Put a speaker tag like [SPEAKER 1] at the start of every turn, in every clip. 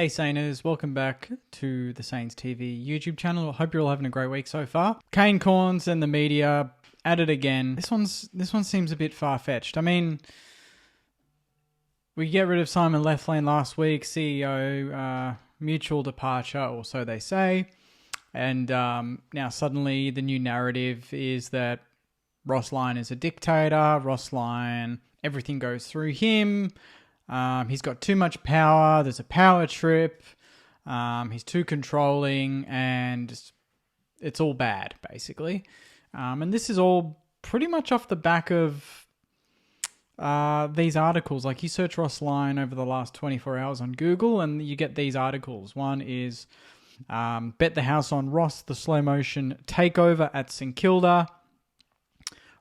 [SPEAKER 1] Hey Sainers, welcome back to the Saints TV YouTube channel. I hope you're all having a great week so far. Kane Corns and the media at it again. This one seems a bit far-fetched. I mean, we get rid of Simon Lethlean last week, CEO, mutual departure, or so they say. And now suddenly the new narrative is that Ross Lyon is a dictator. Ross Lyon, everything goes through him. He's got too much power. There's a power trip. He's too controlling, and it's all bad, basically. And this is all pretty much off the back of these articles. Like, you search Ross Lyon over the last 24 hours on Google, and you get these articles. One is Bet the House on Ross, the slow motion takeover at St Kilda.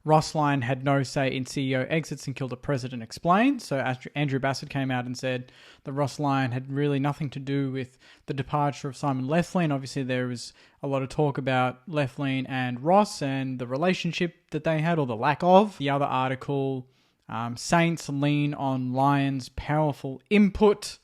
[SPEAKER 1] Ross Lyon had no say in CEO exit, St Kilda president explained. So Andrew Bassett came out and said that Ross Lyon had really nothing to do with the departure of Simon Lethlean. Obviously, there was a lot of talk about Lethlean and Ross and the relationship that they had, or the lack of. The other article, Saints lean on Lyon's powerful input.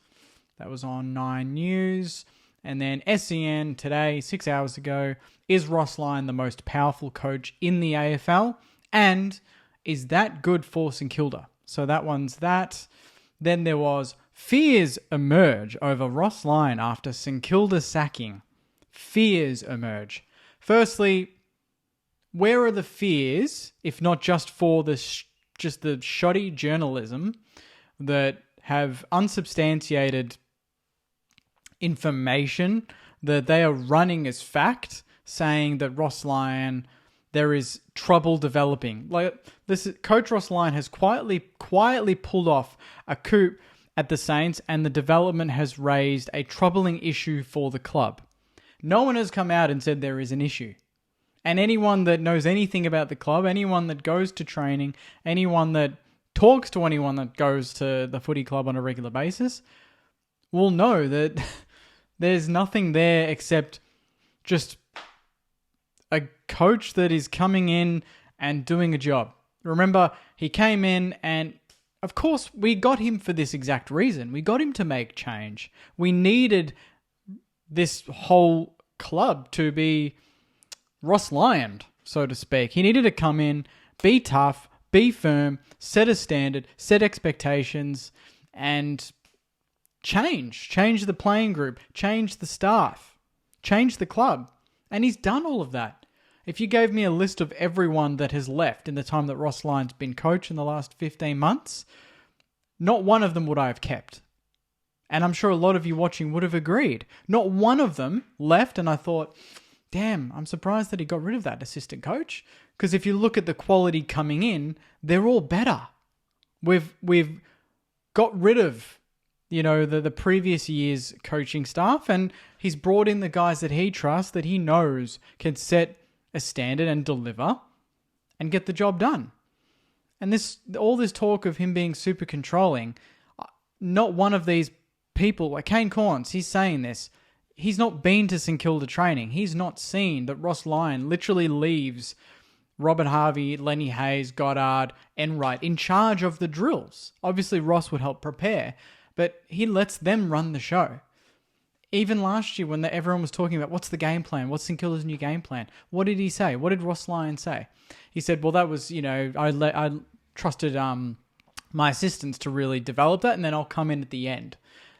[SPEAKER 1] That was on 9 News. And then SEN today, 6 hours ago, is Ross Lyon the most powerful coach in the AFL? And is that good for St Kilda? So that one's that. Then there was fears emerge over Ross Lyon after St Kilda sacking. Fears emerge. Firstly, where are the fears, if not just for the shoddy journalism that have unsubstantiated information that they are running as fact, saying that Ross Lyon, there is trouble developing. Like, this Coach Ross Lyon has quietly pulled off a coup at the Saints, and the development has raised a troubling issue for the club. No one has come out and said there is an issue. And anyone that knows anything about the club, anyone that goes to training, anyone that talks to anyone that goes to the footy club on a regular basis, will know that there's nothing there except just a coach that is coming in and doing a job. Remember, he came in, and of course we got him for this exact reason. We got him to make change. We needed this whole club to be Ross Lyon, so to speak. He needed to come in, be tough, be firm, set a standard, set expectations, and change the playing group, change the staff, change the club. And he's done all of that. If you gave me a list of everyone that has left in the time that Ross Lyon's been coach in the last 15 months, not one of them would I have kept. And I'm sure a lot of you watching would have agreed. Not one of them left, and I thought, damn, I'm surprised that he got rid of that assistant coach. Because if you look at the quality coming in, they're all better. We've got rid of the previous year's coaching staff, and he's brought in the guys that he trusts, that he knows can set a standard and deliver and get the job done. And all this talk of him being super controlling, not one of these people, like Kane Corns, he's saying this. He's not been to St Kilda training. He's not seen that Ross Lyon literally leaves Robert Harvey, Lenny Hayes, Goddard, Enright in charge of the drills. Obviously, Ross would help prepare, but he lets them run the show. Even last year when everyone was talking about what's the game plan, what's St Kilda's new game plan, what did he say? What did Ross Lyon say? He said, well, that was, I trusted my assistants to really develop that, and then I'll come in at the end.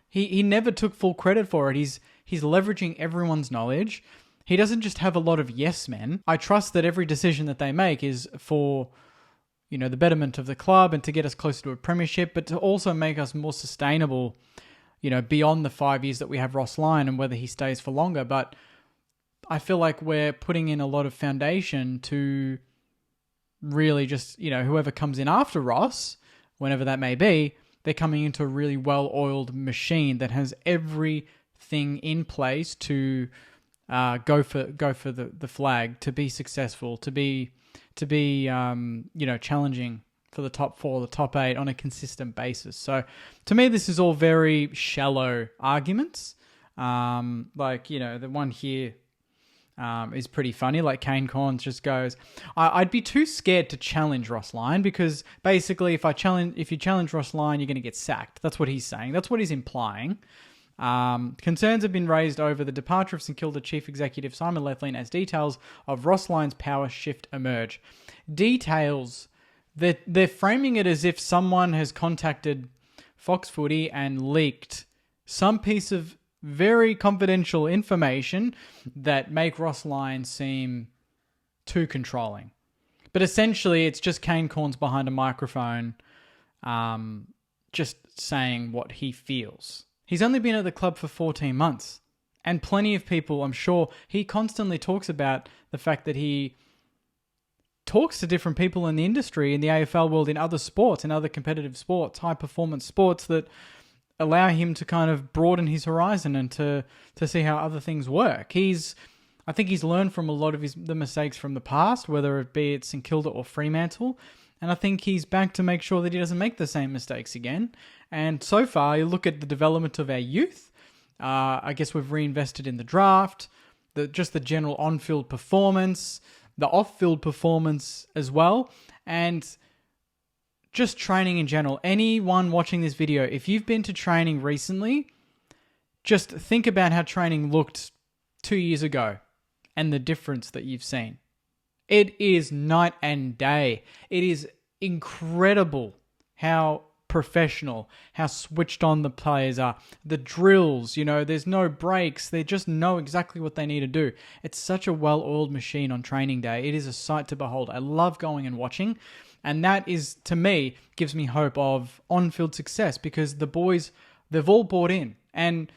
[SPEAKER 1] He never took full credit for it. He's leveraging everyone's knowledge. He doesn't just have a lot of yes men. I trust that every decision that they make is for the betterment of the club and to get us closer to a premiership, but to also make us more sustainable, beyond the 5 years that we have Ross Lyon and whether he stays for longer. But I feel like we're putting in a lot of foundation to really just, whoever comes in after Ross, whenever that may be, they're coming into a really well-oiled machine that has everything in place to go for the flag, to be successful, to be challenging for the top 4, the top 8 on a consistent basis. So to me, this is all very shallow arguments. The one here is pretty funny. Like, Kane Corns just goes, I'd be too scared to challenge Ross Lyon, because basically if you challenge Ross Lyon, you're going to get sacked. That's what he's saying. That's what he's implying. Concerns have been raised over the departure of St Kilda Chief Executive Simon Lethlean as details of Ross Lyon's power shift emerge. Details, they're framing it as if someone has contacted Fox Footy and leaked some piece of very confidential information that make Ross Lyon seem too controlling. But essentially, it's just Kane Cornes behind a microphone just saying what he feels. He's only been at the club for 14 months. And plenty of people, I'm sure, he constantly talks about the fact that he talks to different people in the industry, in the AFL world, in other sports, in other competitive sports, high-performance sports that allow him to kind of broaden his horizon and to see how other things work. I think he's learned from a lot of the mistakes from the past, whether it be at St Kilda or Fremantle, and I think he's back to make sure that he doesn't make the same mistakes again. And so far, you look at the development of our youth. I guess we've reinvested in the draft, just the general on-field performance, the off-field performance as well, and just training in general. Anyone watching this video, if you've been to training recently, just think about how training looked 2 years ago and the difference that you've seen. It is night and day. It is incredible how professional, how switched on the players are. The drills, there's no breaks. They just know exactly what they need to do. It's such a well-oiled machine on training day. It is a sight to behold. I love going and watching. And that is, to me, gives me hope of on-field success because the boys, they've all bought in. And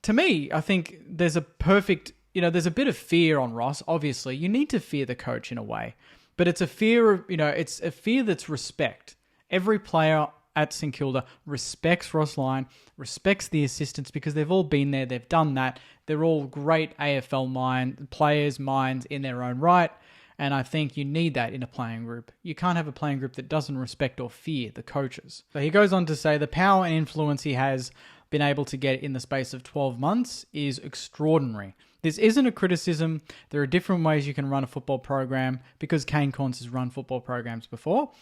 [SPEAKER 1] to me, I think there's a perfect, there's a bit of fear on Ross. Obviously, you need to fear the coach in a way. But it's a fear of, it's a fear that's respect. Every player at St Kilda respects Ross Lyon, respects the assistants because they've all been there, they've done that. They're all great AFL players' minds in their own right. And I think you need that in a playing group. You can't have a playing group that doesn't respect or fear the coaches. So he goes on to say the power and influence he has been able to get in the space of 12 months is extraordinary. This isn't a criticism. There are different ways you can run a football program because Kane Cornes has run football programs before.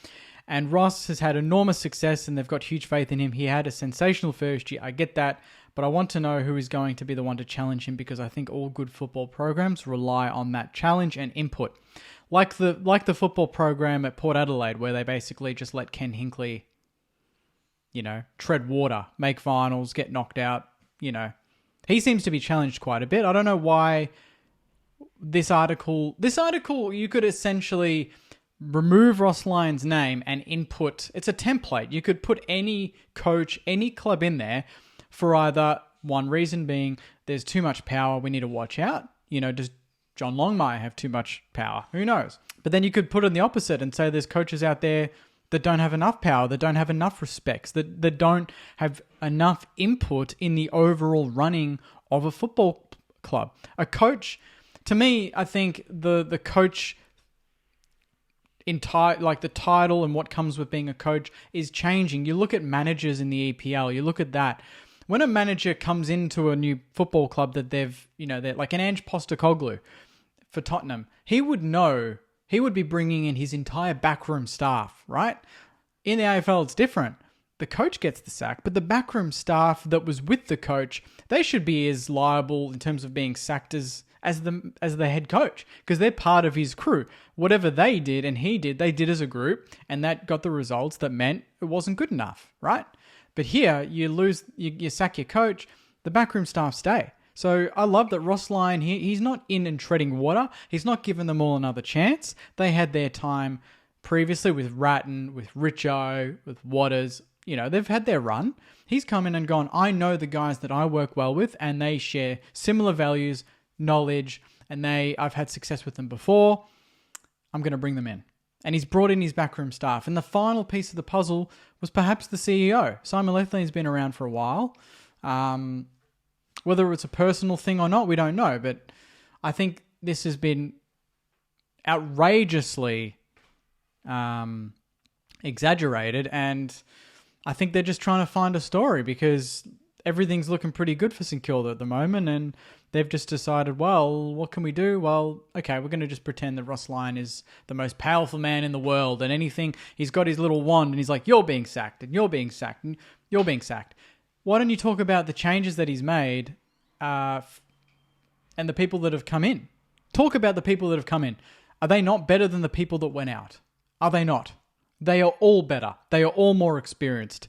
[SPEAKER 1] And Ross has had enormous success and they've got huge faith in him. He had a sensational first year. I get that. But I want to know who is going to be the one to challenge him because I think all good football programs rely on that challenge and input. Like the football program at Port Adelaide where they basically just let Ken Hinkley, tread water, make finals, get knocked out, He seems to be challenged quite a bit. I don't know why this article, you could essentially remove Ross Lyon's name and input. It's a template. You could put any coach, any club in there for either one reason being there's too much power, we need to watch out. Does John Longmire have too much power? Who knows? But then you could put it in the opposite and say there's coaches out there that don't have enough power, that don't have enough respects, that don't have enough input in the overall running of a football club. A coach, to me, I think the coach the title and what comes with being a coach is changing. You look at managers in the EPL, you look at that. When a manager comes into a new football club that they're like an Ange Postecoglou for Tottenham, he would be bringing in his entire backroom staff, right? In the AFL, it's different. The coach gets the sack, but the backroom staff that was with the coach, they should be as liable in terms of being sacked as the head coach because they're part of his crew. Whatever they did and he did, they did as a group, and that got the results that meant it wasn't good enough, right? But here, you sack your coach, the backroom staff stay. So I love that Ross Lyon, he's not in and treading water. He's not giving them all another chance. They had their time previously with Ratton, with Richo, with Waters. They've had their run. He's come in and gone, I know the guys that I work well with and they share similar values, knowledge, and I've had success with them before. I'm going to bring them in. And he's brought in his backroom staff. And the final piece of the puzzle was perhaps the CEO. Simon Lethlean's been around for a while. Whether it's a personal thing or not, we don't know. But I think this has been outrageously exaggerated. And I think they're just trying to find a story because everything's looking pretty good for St Kilda at the moment. And they've just decided, well, what can we do? Well, okay, we're going to just pretend that Ross Lyon is the most powerful man in the world and anything, he's got his little wand and he's like, you're being sacked and you're being sacked and you're being sacked. why don't you talk about the changes that he's made and the people that have come in? Talk about the people that have come in. Are they not better than the people that went out? Are they not? They are all better. They are all more experienced.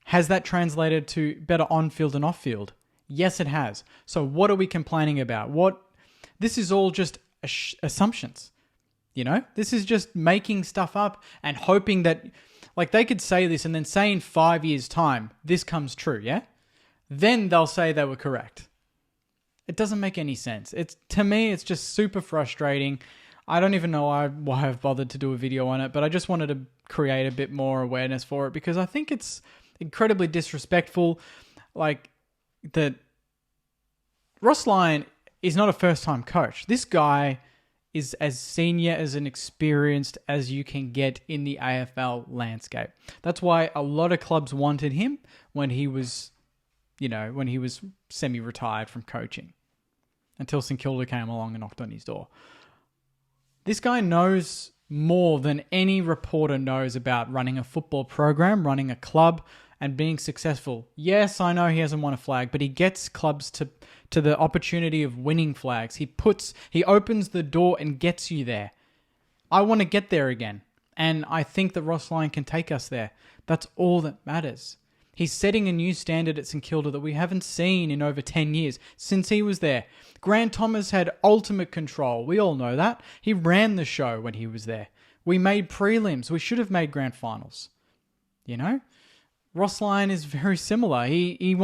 [SPEAKER 1] Has that translated to better on-field and off-field? Yes, it has. So what are we complaining about? This is all just assumptions. You know, this is just making stuff up and hoping that, like, they could say this and then say in 5 years' time, this comes true, yeah? Then they'll say they were correct. It doesn't make any sense. To me, it's just super frustrating. I don't even know why I've bothered to do a video on it, but I just wanted to create a bit more awareness for it because I think it's incredibly disrespectful. Like, that Ross Lyon is not a first-time coach. This guy is as senior, as an experienced as you can get in the AFL landscape. That's why a lot of clubs wanted him when he was semi-retired from coaching, until St Kilda came along and knocked on his door. This guy knows more than any reporter knows about running a football program, running a club, and being successful. Yes, I know he hasn't won a flag, but he gets clubs to the opportunity of winning flags. He opens the door and gets you there. I want to get there again. And I think that Ross Lyon can take us there. That's all that matters. He's setting a new standard at St Kilda that we haven't seen in over 10 years since he was there. Grant Thomas had ultimate control. We all know that. He ran the show when he was there. We made prelims. We should have made grand finals. You know? Ross Lyon is very similar. He's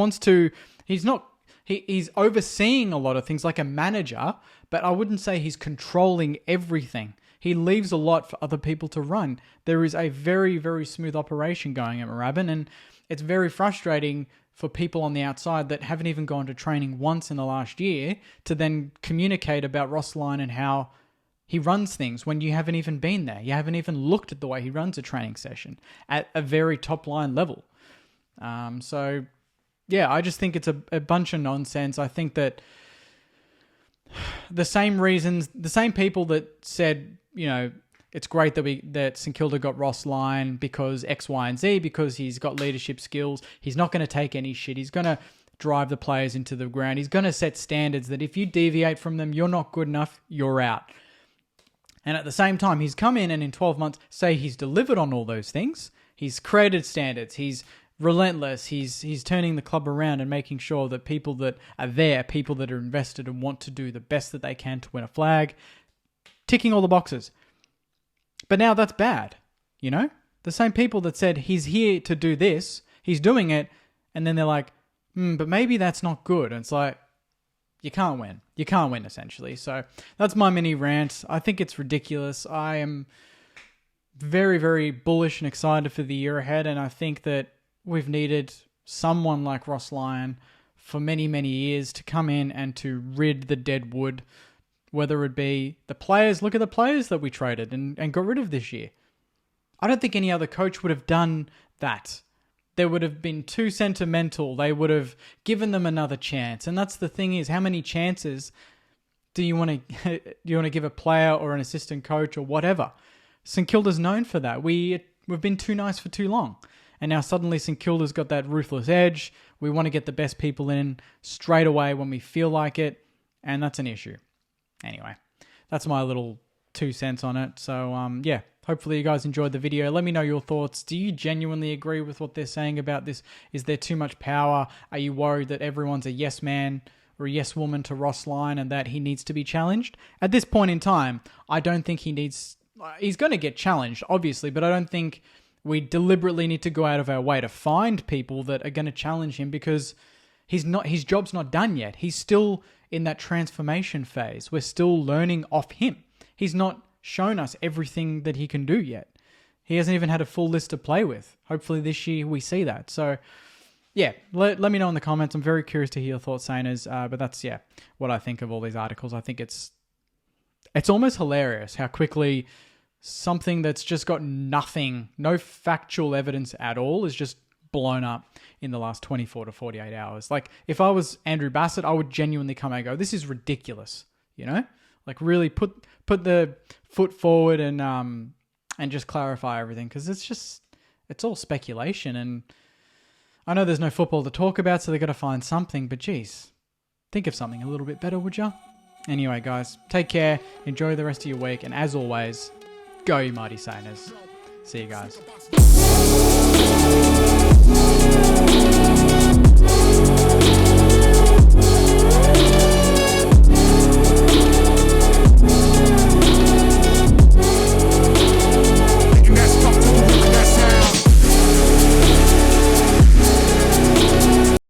[SPEAKER 1] overseeing a lot of things like a manager, but I wouldn't say he's controlling everything. He leaves a lot for other people to run. There is a very, very smooth operation going at Moorabbin, and it's very frustrating for people on the outside that haven't even gone to training once in the last year to then communicate about Ross Lyon and how he runs things when you haven't even been there. You haven't even looked at the way he runs a training session at a very top line level. So, yeah, I just think it's a bunch of nonsense. I think that the same people that said, you know, it's great that St Kilda got Ross Lyon because X, Y, and Z, because he's got leadership skills. He's not going to take any shit. He's going to drive the players into the ground. He's going to set standards that if you deviate from them, you're not good enough, you're out. And at the same time, he's come in and in 12 months, say he's delivered on all those things. He's created standards. He's relentless. He's turning the club around and making sure that people that are there, people that are invested and want to do the best that they can to win a flag, ticking all the boxes. But now that's bad, you know? The same people that said he's here to do this, he's doing it, and then they're like, but maybe that's not good. And it's like, you can't win. You can't win, essentially. So that's my mini rant. I think it's ridiculous. I am very, very bullish and excited for the year ahead, and I think that we've needed someone like Ross Lyon for many, many years to come in and to rid the dead wood, whether it be the players. Look at the players that we traded and got rid of this year. I don't think any other coach would have done that. They would have been too sentimental. They would have given them another chance. And that's the thing is, how many chances do you want to give a player or an assistant coach or whatever? St Kilda's known for that. We've been too nice for too long. And now suddenly St Kilda's got that ruthless edge. We want to get the best people in straight away when we feel like it. And that's an issue. Anyway, that's my little 2 cents on it. So, yeah, hopefully you guys enjoyed the video. Let me know your thoughts. Do you genuinely agree with what they're saying about this? Is there too much power? Are you worried that everyone's a yes man or a yes woman to Ross Lyon and that he needs to be challenged? At this point in time, I don't think he's going to get challenged, obviously, but I don't think we deliberately need to go out of our way to find people that are going to challenge him because his job's not done yet. He's still in that transformation phase. We're still learning off him. He's not shown us everything that he can do yet. He hasn't even had a full list to play with. Hopefully this year we see that. So, yeah, let me know in the comments. I'm very curious to hear your thoughts, Sainers. But that's, yeah, what I think of all these articles. I think it's almost hilarious how quickly something that's just got nothing, no factual evidence at all, is just blown up in the last 24 to 48 hours. Like, if I was Andrew Bassett, I would genuinely come and go, this is ridiculous, you know? Like, really put the foot forward and just clarify everything, because it's all speculation, and I know there's no football to talk about, so they've got to find something, but geez, think of something a little bit better, would ya? Anyway, guys, take care, enjoy the rest of your week, and as always, go you mighty Sainers. See you guys.